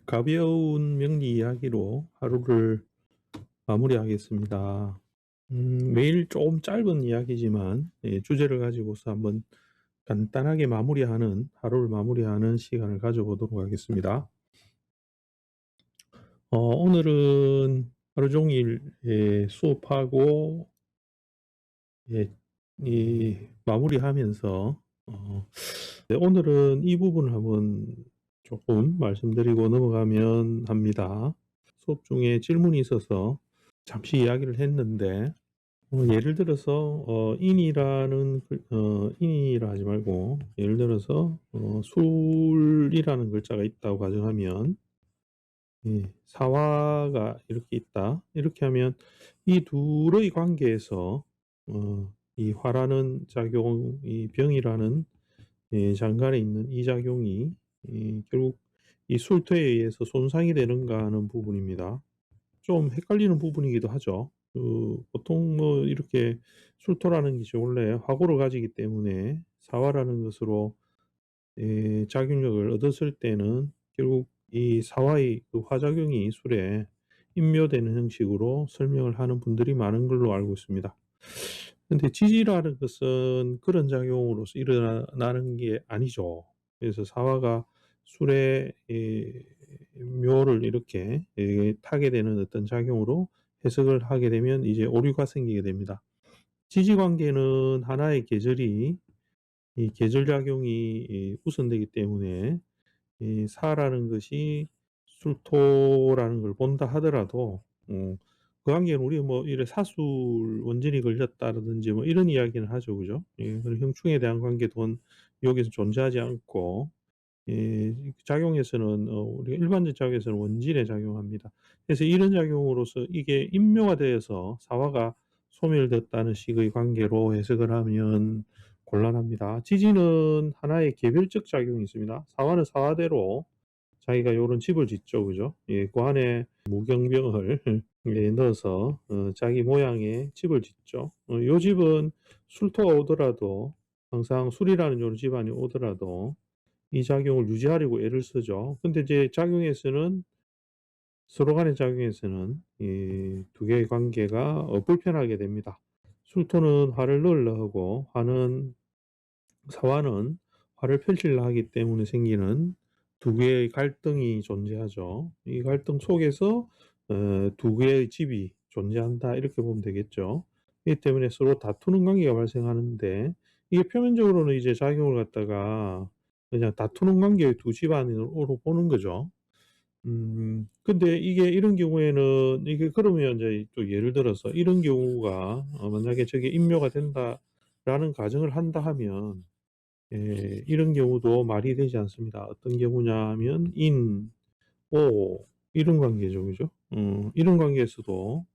가벼운 명리 이야기로 하루를 마무리하겠습니다. 매일 좀 짧은 이야기지만 주제를 가지고서 한번 간단하게 마무리하는 하루를 마무리하는 시간을 가져보도록 하겠습니다. 오늘은 하루 종일 수업하고 예 마무리하면서 네, 오늘은 이 부분을 한번 조금 말씀드리고 넘어가면 합니다. 수업 중에 질문이 있어서 잠시 이야기를 했는데 예를 들어서 인이라는 인이라 하지 말고 예를 들어서 술이라는 글자가 있다고 가정하면 사화가 이렇게 있다. 이렇게 하면 이 둘의 관계에서 이 화라는 작용, 이 병이라는 장간에 있는 이 작용이 결국 이 술토에 의해서 손상이 되는가 하는 부분입니다. 좀 헷갈리는 부분이기도 하죠. 보통 뭐 이렇게 술토라는 것이 원래 화고를 가지기 때문에 사화라는 것으로 작용력을 얻었을 때는 결국 이 사화의 그 화작용이 술에 인묘되는 형식으로 설명을 하는 분들이 많은 걸로 알고 있습니다. 근데 지지라는 것은 그런 작용으로서 일어나는 게 아니죠. 그래서 사화가 술의 묘를 이렇게 타게 되는 어떤 작용으로 해석을 하게 되면 이제 오류가 생기게 됩니다. 지지 관계는 하나의 계절이 이 계절작용이 우선되기 때문에 이 사라는 것이 술토라는 걸 본다 하더라도 그 관계는 우리 뭐 이래 사술 원진이 걸렸다라든지 뭐 이런 이야기는 하죠. 그죠? 그런 형충에 대한 관계도 여기서 존재하지 않고 작용에서는 우리가 일반적 작용에서는 원진에 작용합니다. 그래서 이런 작용으로서 이게 인묘가 되어서 사화가 소멸됐다는 식의 관계로 해석을 하면 곤란합니다. 지지는 하나의 개별적 작용이 있습니다. 사화는 사화대로 자기가 요런 집을 짓죠. 그죠? 그 안에 무경병을 넣어서 자기 모양의 집을 짓죠. 요 집은 술토가 오더라도 항상 술이라는 요런 집안이 오더라도 이 작용을 유지하려고 애를 쓰죠. 근데 이제 작용에서는 서로 간의 작용에서는 이 두 개의 관계가 불편하게 됩니다. 술토는 화를 넣으려 하고 사화는 화를 펼치려 하기 때문에 생기는 두 개의 갈등이 존재하죠. 이 갈등 속에서 두 개의 집이 존재한다 이렇게 보면 되겠죠. 이기 때문에 서로 다투는 관계가 발생하는데 이게 표면적으로는 이제 작용을 갖다가 그냥 다투는 관계의 두 집안으로 보는 거죠. 근데 이게 이런 경우에는 이게 그러면 이제 또 예를 들어서 이런 경우가 만약에 저게 인묘가 된다라는 가정을 한다 하면 이런 경우도 말이 되지 않습니다. 어떤 경우냐 하면 인, 오 이런 관계죠. 그죠? 이런 관계에서도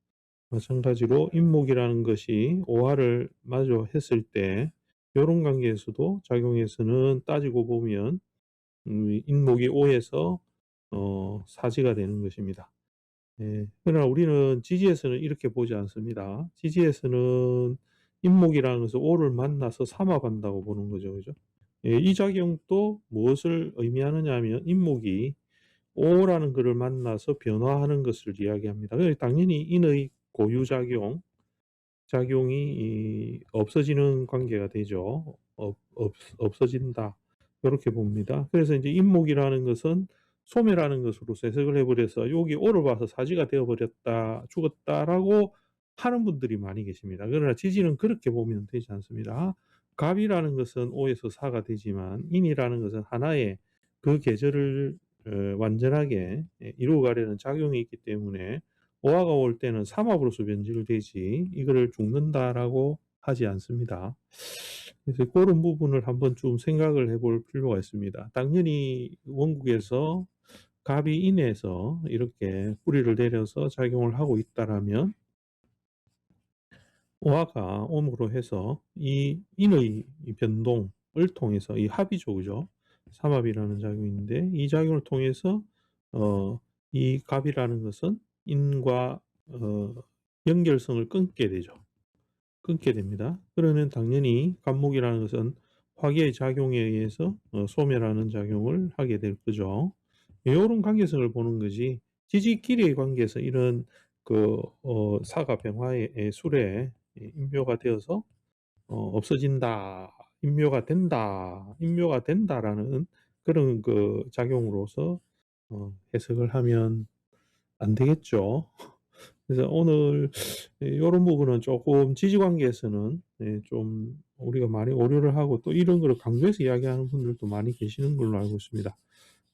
마찬가지로 인목이라는 것이 오화를 마저 했을 때 요런 관계에서도 작용에서는 따지고 보면 인목이 오해서 사지가 되는 것입니다. 그러나 우리는 지지에서는 이렇게 보지 않습니다. 지지에서는 인목이라는 것은 오를 만나서 삼합한다고 보는 거죠. 그죠? 이 작용도 무엇을 의미하느냐 하면 인목이 오라는 것을 만나서 변화하는 것을 이야기합니다. 당연히 인의 고유작용, 작용이 없어지는 관계가 되죠. 없어진다. 이렇게 봅니다. 그래서 이제 인목이라는 것은 소매라는 것으로 해석을 해버려서 여기 오를 봐서 사지가 되어버렸다, 죽었다라고 하는 분들이 많이 계십니다. 그러나 지지는 그렇게 보면 되지 않습니다. 갑이라는 것은 오에서 사가 되지만 인이라는 것은 하나의 그 계절을 완전하게 이루어가려는 작용이 있기 때문에 오화가 올 때는 삼합으로서 변질되지 이거를 죽는다라고 하지 않습니다. 그래서 그런 부분을 한번 좀 생각을 해볼 필요가 있습니다. 당연히 원국에서 갑이 인에서 이렇게 뿌리를 내려서 작용을 하고 있다라면 오화가 옴으로 해서 이 인의 변동을 통해서 이 합이죠, 그죠? 삼합이라는 작용인데 이 작용을 통해서 이 갑이라는 것은 인과 연결성을 끊게 되죠. 끊게 됩니다. 그러면 당연히 갑목이라는 것은 화기의 작용에 의해서 소멸하는 작용을 하게 될 거죠. 요런 관계성을 보는 거지 지지끼리의 관계에서 이런 사가 병화의 술에 인묘가 되어서 없어진다, 인묘가 된다라는 그런 작용으로서 해석을 하면 안 되겠죠. 그래서 오늘 요런 부분은 쪼끔 지지 관계에서는 좀 우리가 많이 오류를 하고 또 이런 거를 강조해서 이야기하는 분들도 많이 계시는 걸로 알고 있습니다.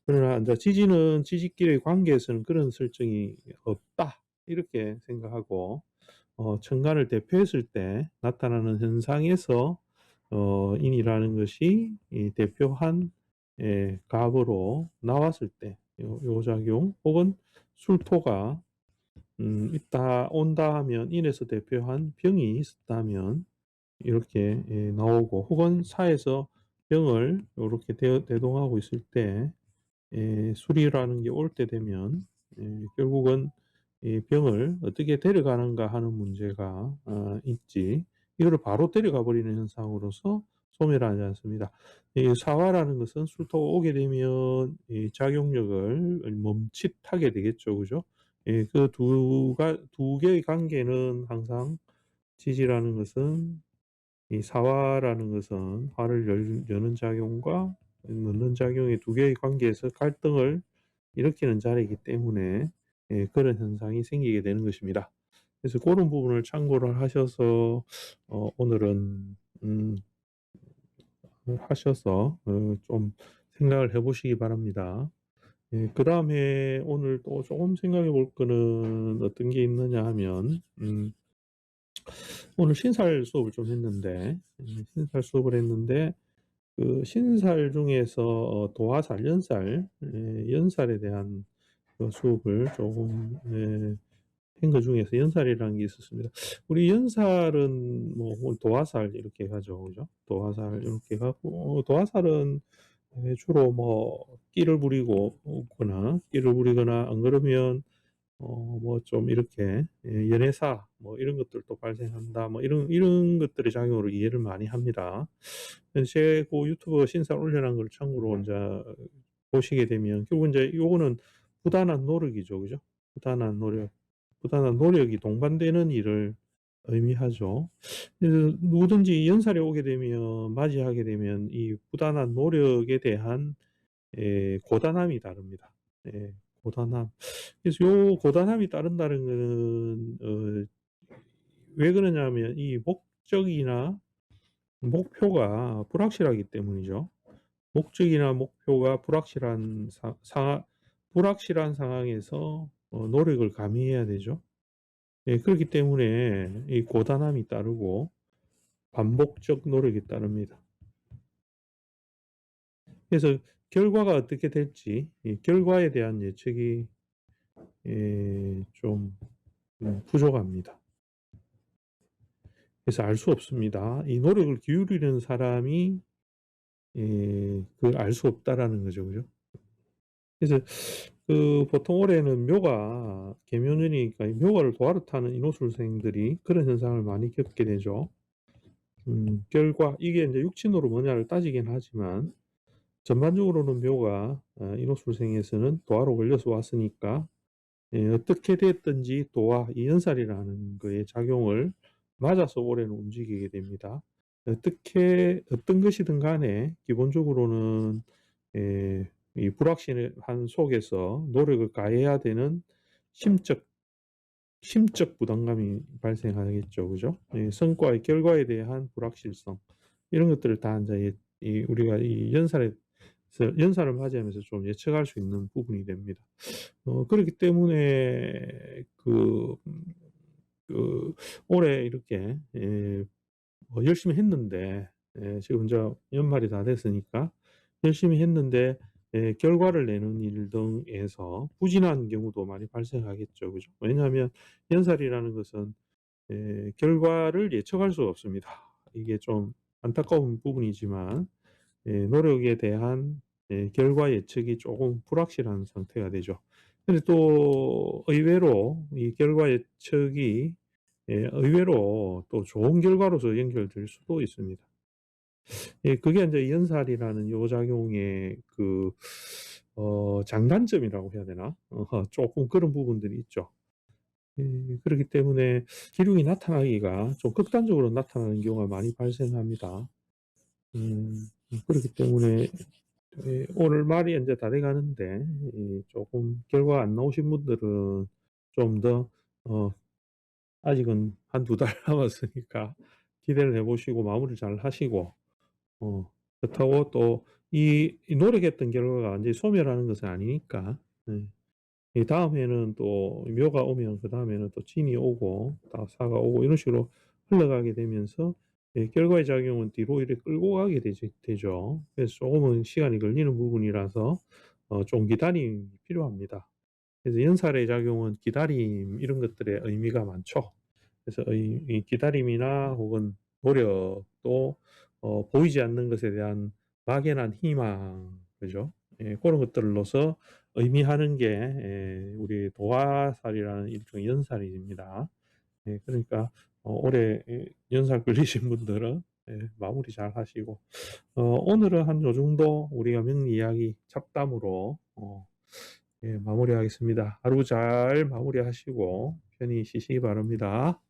그러나 인제 지지는 지지끼리의 관계에서는 그런 설정이 없다 이렇게 생각하고 천간을 대표했을 때 나타나는 현상에서 인이라는 것이 이 대표한 갑으로 나왔을 때 요 작용 혹은 술토가 있다 온다 하면 인에서 대표한 병이 있었다면 이렇게 나오고 혹은 사에서 병을 요렇게 대동하고 있을 때 술이라는 게 올 때 되면 결국은 이 병을 어떻게 데려가는가 하는 문제가 있지 이거를 바로 데려가 버리는 현상으로서 소멸을 하지 않습니다. 이 사화라는 것은 술토가 오게 되면 이 작용력을 멈칫하게 되겠죠. 그죠? 그 두 개의 관계는 항상 지지라는 것은 이 사화라는 것은 화를 여는 작용과 넣는 작용의 두 개의 관계에서 갈등을 일으키는 자리이기 때문에 그런 현상이 생기게 되는 것입니다. 그래서 고런 부분을 참고를 하셔서 오늘은 하셔서 좀 생각을 해 보시기 바랍니다. 그다음에 오늘 또 조금 생각해 볼 거는 어떤 게 있느냐 하면 오늘 신살 수업을 좀 했는데 신살 수업을 했는데 그 신살 중에서 도화살, 연살에 대한 수업을 조금 한 거 중에서 연살이라는 게 있었습니다. 우리 연살은 뭐 도화살 이렇게 가죠. 그죠? 도화살 이렇게 가고 도화살은 주로 뭐 끼를 부리거나 안 그러면 뭐 좀 이렇게 연애사 뭐 이런 것들도 발생한다. 뭐 이런 것들의 작용으로 이해를 많이 합니다. 제 유튜브 신살 올려 놓은 걸 참고로 인제 보시게 되면 결국 인제 요거는 부단한 노력이죠. 그죠? 부단한 노력이 동반되는 일을 의미하죠. 그래서 누구든지 연살에 오게 되면 맞이하게 되면 이 부단한 노력에 대한 고단함이 다릅니다. 예. 고단함. 그래서 요 고단함이 따른다는 거는 왜 그러냐면 이 목적이나 목표가 불확실하기 때문이죠. 목적이나 목표가 불확실한 상황에서 노력을 가미해야 되죠. 그렇기 때문에 이 고단함이 따르고 반복적 노력이 따릅니다. 그래서 결과가 어떻게 될지 이 결과에 대한 예측이 좀 부족합니다. 그래서 알 수 없습니다. 이 노력을 기울이는 사람이 그걸 알 수 없다라는 거죠. 그죠? 그래서 보통 올해는 묘가 계묘년이니까 묘가를 도화로 타는 인호술생들이 그런 현상을 많이 겪게 되죠. 결과 이게 인제 육친으로 뭐냐를 따지긴 하지만 전반적으로는 묘가 인호술생에서는 도화로 걸려서 왔으니까 어떻게 됐든지 도화 이 연살이라는 거의 작용을 맞아서 올해는 움직이게 됩니다. 어떤 것이든 간에 기본적으로는 이 불확실한 속에서 노력을 다해야 되는 심적 부담감이 발생하겠죠. 그죠? 성과의 결과에 대한 불확실성 이런 것들을 다 인제 이 우리가 이 연살을 맞이하면서 좀 예측할 수 있는 부분이 됩니다. 그렇기 때문에 그 올해 이렇게 열심히 했는데 지금 이제 연말이 다 됐으니까 열심히 했는데 결과를 내는 일 등에서 부진한 경우도 많이 발생하겠죠. 그죠? 왜냐하면 연살이라는 것은 결과를 예측할 수가 없습니다. 이게 좀 안타까운 부분이지만 노력에 대한 결과 예측이 조금 불확실한 상태가 되죠. 근데 또 의외로 이 결과 예측이 의외로 또 좋은 결과로서 연결될 수도 있습니다. 예, 그게 인제 연살이라는 요작용의 그 장단점이라고 해야 되나? 쪼끔 그런 부분들이 있죠. 예, 그렇기 때문에 기흉이 나타나기가 좀 극단적으로 나타나는 경우가 많이 발생합니다. 음 그렇기 때문에 예, 올 말이 인제 다 돼 가는데 이 쪼금 결과가 안 나오신 분들은 좀 더 아직은 한 2달 남았으니까 기대를 해 보시고 마무리를 잘 하시고 그렇다고 또 이 노력했던 결과가 완전히 소멸하는 것은 아니니까 예. 이 다음해는 또 묘가 오면 그다음에는 또 진이 오고 또 사가 오고 이런 식으로 흘러가게 되면서 예, 결과의 작용은 뒤로 이렇게 끌고 가게 되죠. 그래서 조금은 시간이 걸리는 부분이라서 좀 기다림이 필요합니다. 그래서 연살의 작용은 기다림 이런 것들에 의미가 많죠. 그래서 이 기다림이나 혹은 노력도 보이지 않는 것에 대한 막연한 희망, 그죠? 예, 고런 것들로서 의미하는 게 우리 도화살이라는 일종의 연살입니다. 예, 그러니까 올해 연살 걸리신 분들은 예, 마무리 잘 하시고 오늘은 한 요 정도 우리가 명리 이야기 잡담으로 예, 마무리하겠습니다. 하루 잘 마무리하시고 편히 쉬시기 바랍니다.